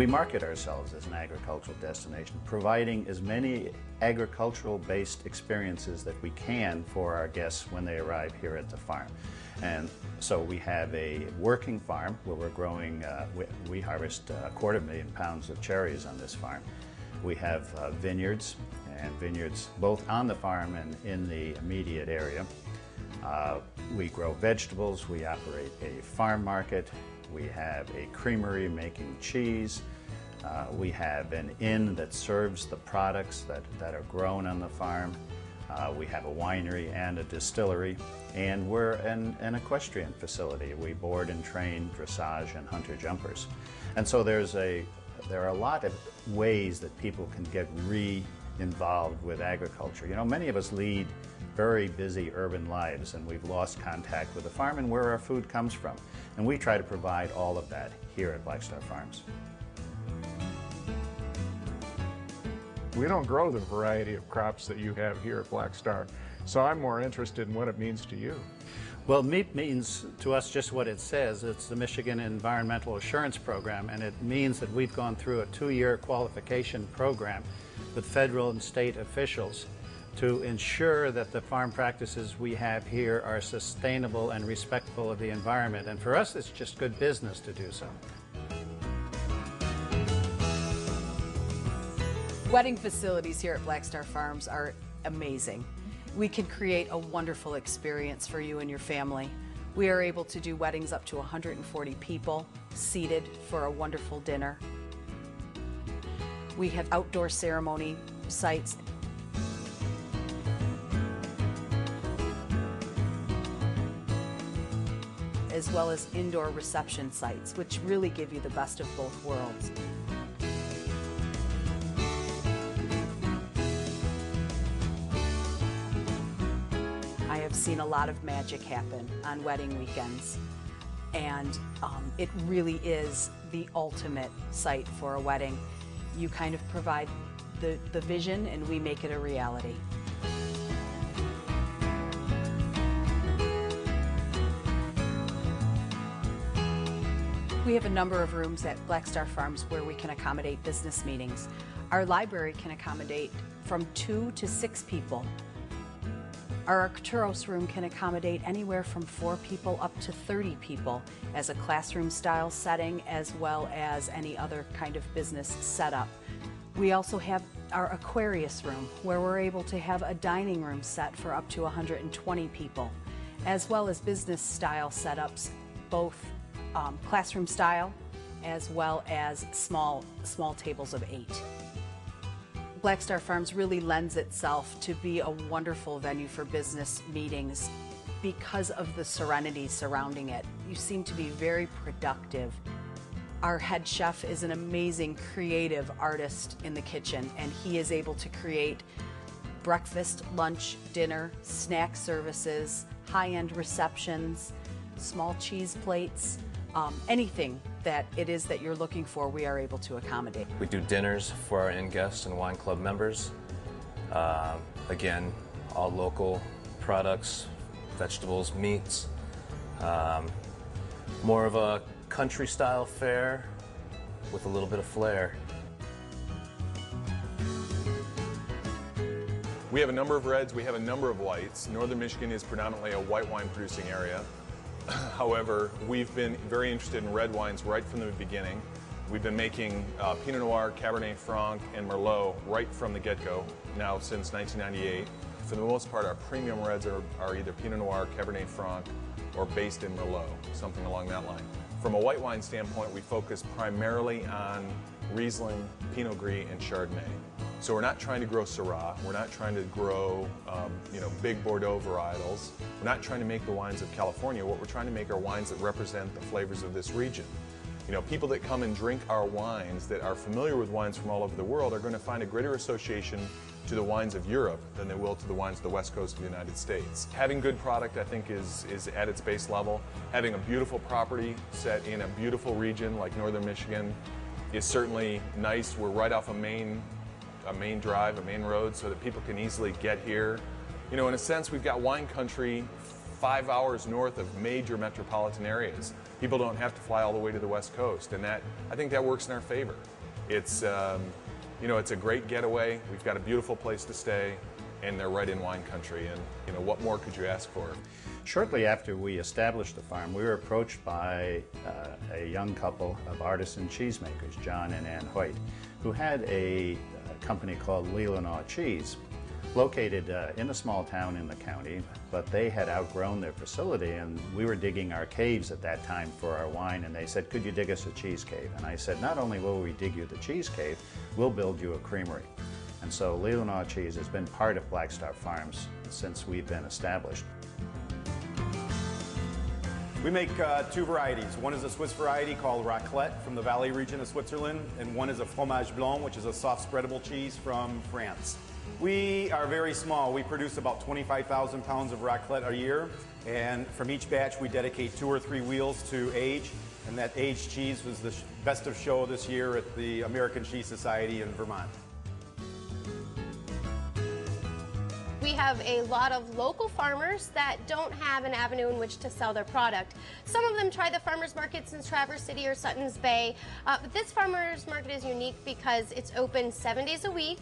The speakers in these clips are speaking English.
We market ourselves as an agricultural destination, providing as many agricultural-based experiences that we can for our guests when they arrive here at the farm. And so we have a working farm where we're growing, we harvest 250,000 pounds of cherries on this farm. We have vineyards, and vineyards both on the farm and in the immediate area. We grow vegetables, we operate a farm market, we have a creamery making cheese, we have an inn that serves the products that are grown on the farm, we have a winery and a distillery, and we're an equestrian facility. We board and train dressage and hunter jumpers. And so there are a lot of ways that people can get involved with agriculture. You know, many of us lead very busy urban lives and we've lost contact with the farm and where our food comes from. And we try to provide all of that here at Black Star Farms. We don't grow the variety of crops that you have here at Black Star, so I'm more interested in what it means to you. Well, MEAP means to us just what it says. It's the Michigan Environmental Assurance Program, and it means that we've gone through a 2-year qualification program with federal and state officials to ensure that the farm practices we have here are sustainable and respectful of the environment. And for us, it's just good business to do so. Wedding facilities here at Black Star Farms are amazing. We can create a wonderful experience for you and your family. We are able to do weddings up to 140 people seated for a wonderful dinner. We have outdoor ceremony sites. As well as indoor reception sites, which really give you the best of both worlds. I have seen a lot of magic happen on wedding weekends, and it really is the ultimate site for a wedding. You kind of provide the vision and we make it a reality. We have a number of rooms at Black Star Farms where we can accommodate business meetings. Our library can accommodate from 2 to 6 people. Our Arcturos room can accommodate anywhere from 4 people up to 30 people as a classroom style setting, as well as any other kind of business setup. We also have our Aquarius room where we're able to have a dining room set for up to 120 people, as well as business style setups, both classroom style as well as small tables of 8. Black Star Farms really lends itself to be a wonderful venue for business meetings because of the serenity surrounding it. You seem to be very productive. Our head chef is an amazing creative artist in the kitchen, and he is able to create breakfast, lunch, dinner, snack services, high-end receptions, small cheese plates, anything that it is that you're looking for, we are able to accommodate. We do dinners for our in-guests and wine club members. Again, all local products, vegetables, meats. More of a country-style fare with a little bit of flair. We have a number of reds, we have a number of whites. Northern Michigan is predominantly a white wine producing area. However, we've been very interested in red wines right from the beginning. We've been making Pinot Noir, Cabernet Franc, and Merlot right from the get-go, now since 1998. For the most part, our premium reds are either Pinot Noir, Cabernet Franc, or based in Merlot, something along that line. From a white wine standpoint, we focus primarily on Riesling, Pinot Gris, and Chardonnay. So we're not trying to grow Syrah, we're not trying to grow big Bordeaux varietals. We're not trying to make the wines of California. What we're trying to make are wines that represent the flavors of this region. You know, people that come and drink our wines that are familiar with wines from all over the world are going to find a greater association to the wines of Europe than they will to the wines of the West Coast of the United States. Having good product, I think, is at its base level. Having a beautiful property set in a beautiful region like Northern Michigan is certainly nice. We're right off a main drive, a main road, so that people can easily get here. You know, in a sense, we've got wine country 5 hours north of major metropolitan areas. People don't have to fly all the way to the West Coast, and I think that works in our favor. It's, you know, it's a great getaway. We've got a beautiful place to stay, and they're right in wine country. And, you know, what more could you ask for? Shortly after we established the farm, we were approached by a young couple of artisan cheesemakers, John and Ann Hoyt, who had a company called Leelanau Cheese, located in a small town in the county, but they had outgrown their facility, and we were digging our caves at that time for our wine, and they said, could you dig us a cheese cave? And I said, not only will we dig you the cheese cave, we'll build you a creamery. And so Leelanau Cheese has been part of Black Star Farms since we've been established. We make two varieties. One is a Swiss variety called raclette from the Valley region of Switzerland, and one is a fromage blanc, which is a soft spreadable cheese from France. We are very small. We produce about 25,000 pounds of raclette a year, and from each batch we dedicate 2 or 3 wheels to age, and that aged cheese was the best of show this year at the American Cheese Society in Vermont. We have a lot of local farmers that don't have an avenue in which to sell their product. Some of them try the farmers markets in Traverse City or Sutton's Bay, but this farmers market is unique because it's open 7 days a week,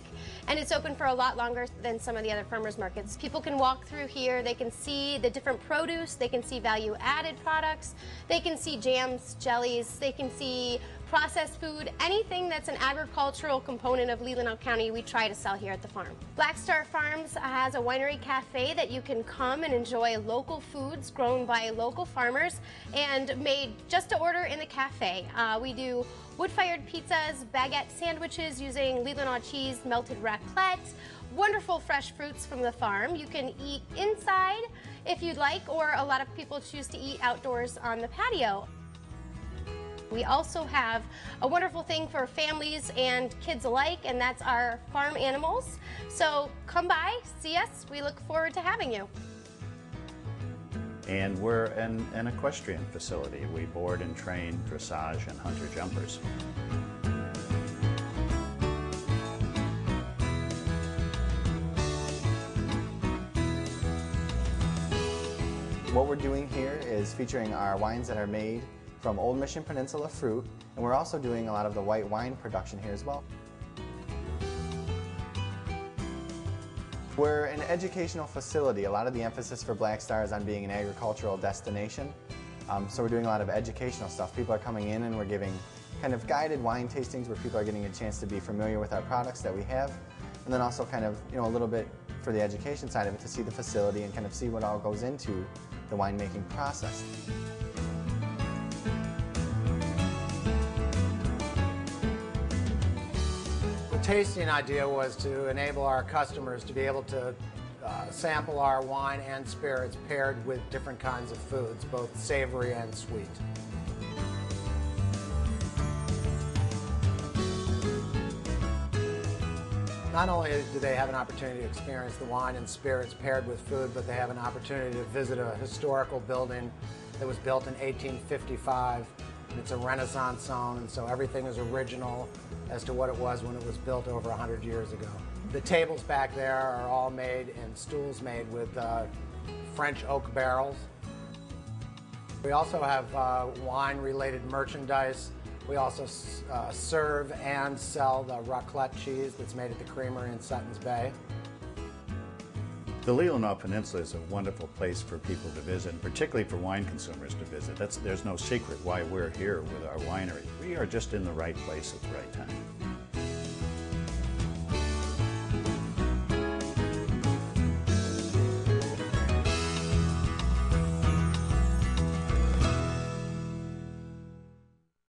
and it's open for a lot longer than some of the other farmers markets. People can walk through here, they can see the different produce, they can see value-added products, they can see jams, jellies, they can see processed food, anything that's an agricultural component of Leelanau County, we try to sell here at the farm. Black Star Farms has a winery cafe that you can come and enjoy local foods grown by local farmers and made just to order in the cafe. We do wood-fired pizzas, baguette sandwiches using Leelanau cheese, melted raclette, wonderful fresh fruits from the farm. You can eat inside if you'd like, or a lot of people choose to eat outdoors on the patio. We also have a wonderful thing for families and kids alike, and that's our farm animals. So come by, see us. We look forward to having you. And we're an equestrian facility. We board and train dressage and hunter jumpers. What we're doing here is featuring our wines that are made from Old Mission Peninsula fruit, and we're also doing a lot of the white wine production here as well. We're an educational facility. A lot of the emphasis for Black Star is on being an agricultural destination. So we're doing a lot of educational stuff. People are coming in and we're giving kind of guided wine tastings where people are getting a chance to be familiar with our products that we have, and then also kind of, you know, a little bit for the education side of it to see the facility and kind of see what all goes into the winemaking process. The tasting idea was to enable our customers to be able to sample our wine and spirits paired with different kinds of foods, both savory and sweet. Not only do they have an opportunity to experience the wine and spirits paired with food, but they have an opportunity to visit a historical building that was built in 1855. It's a Renaissance zone, and so everything is original as to what it was when it was built over 100 years ago. The tables back there are all made and stools made with French oak barrels. We also have wine-related merchandise. We also serve and sell the raclette cheese that's made at the creamery in Sutton's Bay. The Leelanau Peninsula is a wonderful place for people to visit, and particularly for wine consumers to visit. There's no secret why we're here with our winery. We are just in the right place at the right time.